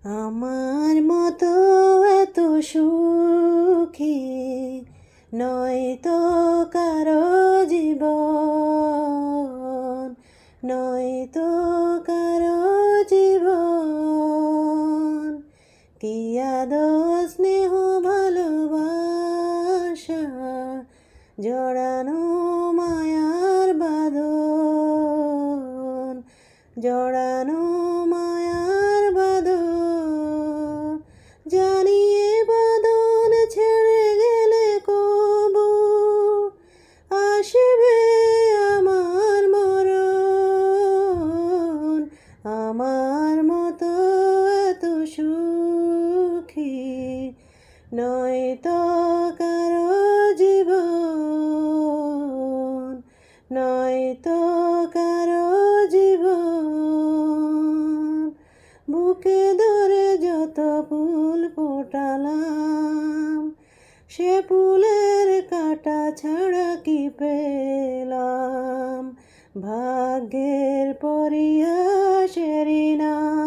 আমার মতো এত সুখী নয়তো কারো জীবন, নয়তো কারো জীবন। কি আদর স্নেহ ভালোবাসা জড়ানো মায়ার বাঁধন, জড়ানো মায়ার বাঁধন। জানিয়ে বাঁধন ছেড়ে গেলে কবু আসবে আমার মরণ। আমার মতো এত সুখী নয়তো কারো জীবন, নয়তো কারো জীবন। বুকে ধরে যত ফুল ফোটালাম, সে ফুলের কাঁটা ছাড়া কি পেলাম? ভাগ্যের পরিহাসেরই নাম।